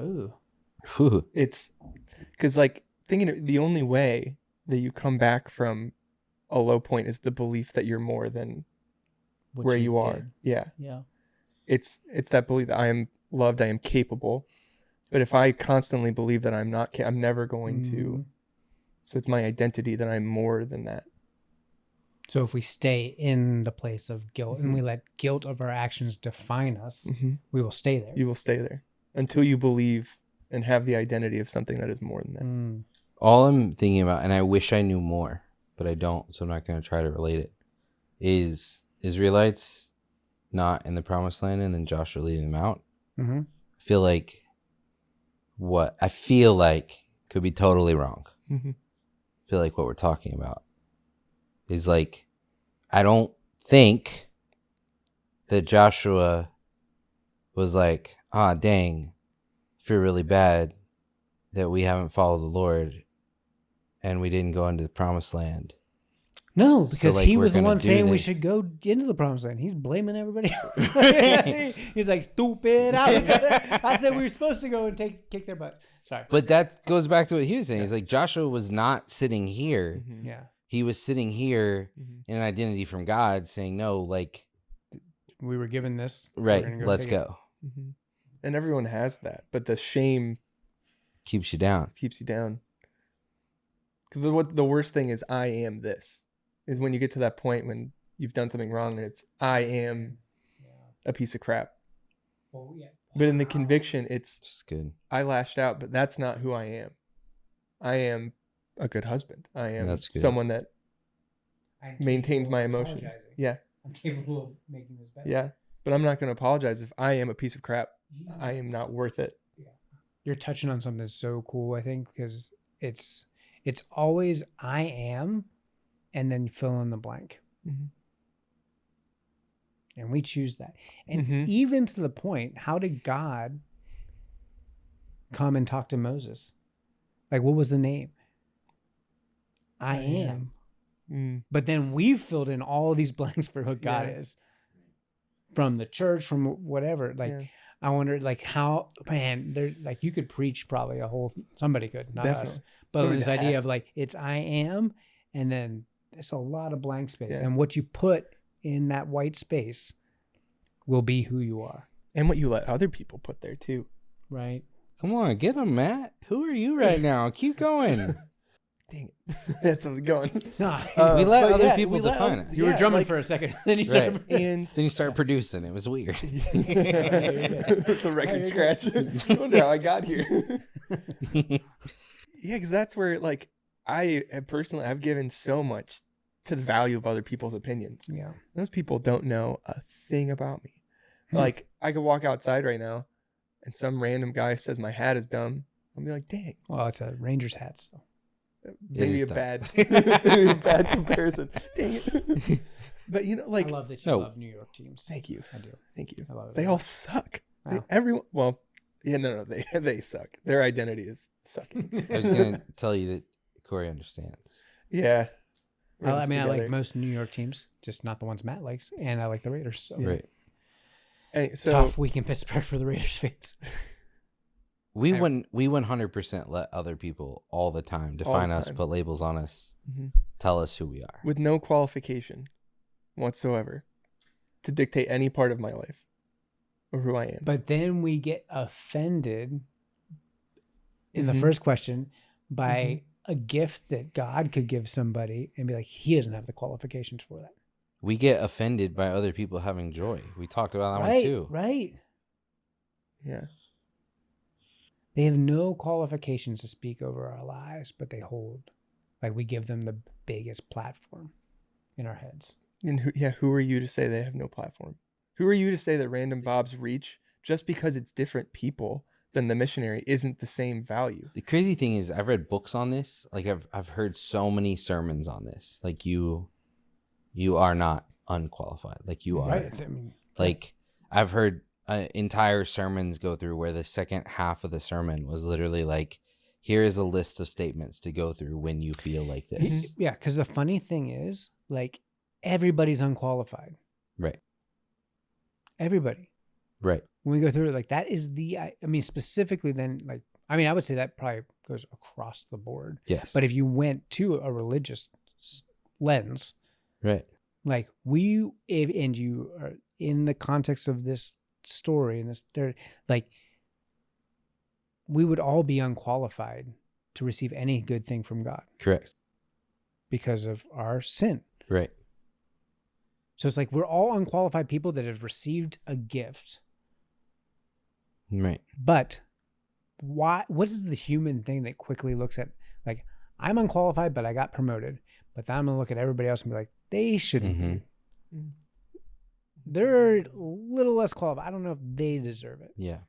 Ooh. Whew. It's because, like, the only way that you come back from a low point is the belief that you're more than What where you are. did. Yeah. Yeah. It's that belief that I am loved, I am capable. But if I constantly believe that I'm not, I'm never going to. So it's my identity that I'm more than that. So if we stay in the place of guilt and we let guilt of our actions define us, we will stay there. You will stay there until you believe and have the identity of something that is more than that. All I'm thinking about, and I wish I knew more, but I don't, so I'm not going to try to relate it, is Israelites not in the promised land and then Joshua leading them out. Mm-hmm. I feel like could be totally wrong. Mm-hmm. I feel like what we're talking about is like, I don't think that Joshua was like, dang, I feel really bad that we haven't followed the Lord and we didn't go into the promised land. No, because he we're was the gonna one do saying we this. should go into the promised land. He's blaming everybody else. He's like, stupid. I said we were supposed to go and kick their butt. Sorry. But that goes back to what he was saying. He's like, Joshua was not sitting here. Yeah. He was sitting here in an identity from God saying, no, like, We were given this. right, We're gonna let's take it. go. Mm-hmm. And everyone has that, but the shame Keeps you down. keeps you down. Because what the worst thing is, I am this. Is when you get to that point when you've done something wrong and it's, I am a piece of crap. Well, yeah. But in the conviction, it's, Just good. I lashed out, but that's not who I am. I am a good husband. I am That's good. someone that I'm maintains capable my of emotions. apologizing. Yeah. I'm capable of making this better. Yeah. But I'm not going to apologize if I am a piece of crap. I am not worth it. You're touching on something so cool, I think, because it's always I am, and then fill in the blank. Mhm. And we choose that. And Mhm. even to the point, how did God come and talk to Moses? Like, what was the name? I am. Mm. But then we've filled in all these blanks for who God Yeah. is. From the church, from whatever. Like, Yeah. I wonder, like, how, man, there, like, you could preach probably somebody could, not us. Definitely. But Somebody this that idea has of like, it's I am, and then it's a lot of blank space. Yeah. And what you put in that white space will be who you are. And what you let other people put there too. Right? Come on, get him, Matt. Who are you right now? Keep going. Dang it. That's what's going. No, We let but other yeah, people we let define other- us. you were yeah, drumming like- for a second. Then you Right. started. And Then you start producing. It was weird. the record scratch. I wonder how I got here. Yeah, because that's where, like, I have personally, I've given so much to the value of other people's opinions. Yeah. Those people don't know a thing about me. Hmm. Like, I could walk outside right now and some random guy says my hat is dumb. I'll be like, dang, Well, it's a Rangers hat. So. maybe is a dumb. bad, maybe a bad comparison. Dang it. But, you know, like, I love that you no. love New York teams. thank you. I do. Thank you. I love it. They all suck. Wow. Everyone, well, yeah, no, they suck. Their identity is sucking. I was going to tell you that Corey understands. Yeah. We're in I this mean, I like together. most New York teams, just not the ones Matt likes. And I like the Raiders. So. Yeah. Right. Hey, so Tough week in Pittsburgh for the Raiders fans. We I- 100% let other people all the time define us, time. put labels on us, Mhm. tell us who we are. with no qualification whatsoever to dictate any part of my life or who I am. But then we get offended in the Mhm. first question by a gift that God could give somebody and be like, he doesn't have the qualifications for that. We get offended by other people having joy. We talked about that one Right, too. right. Yeah. They have no qualifications to speak over our lives, but they hold. Like we give them the biggest platform in our heads. And who are you to say they have no platform? Who are you to say that Random Bob's reach, just because it's different people than the missionary, isn't the same value? The crazy thing is I've read books on this. Like I've heard so many sermons on this. Like you are not unqualified. Like you are. Right. I mean, Like I've heard entire sermons go through where the second half of the sermon was literally like, here is a list of statements to go through when you feel like this. yeah, because the funny thing is, like, everybody's unqualified. Right. Everybody. Right. when we go through it, like that is I mean, specifically then, like, I mean, I would say that probably goes across the board. Yes. But if you went to a religious lens, right. like and you are in the context of this story and this, like, we would all be unqualified to receive any good thing from God Correct. because of our sin. Right. So it's like we're all unqualified people that have received a gift. Right. But what is the human thing that quickly looks at, like, I'm unqualified, but I got promoted. But then I'm going to look at everybody else and be like, they shouldn't be. They're a little less qualified. I don't know if they deserve it. Yeah.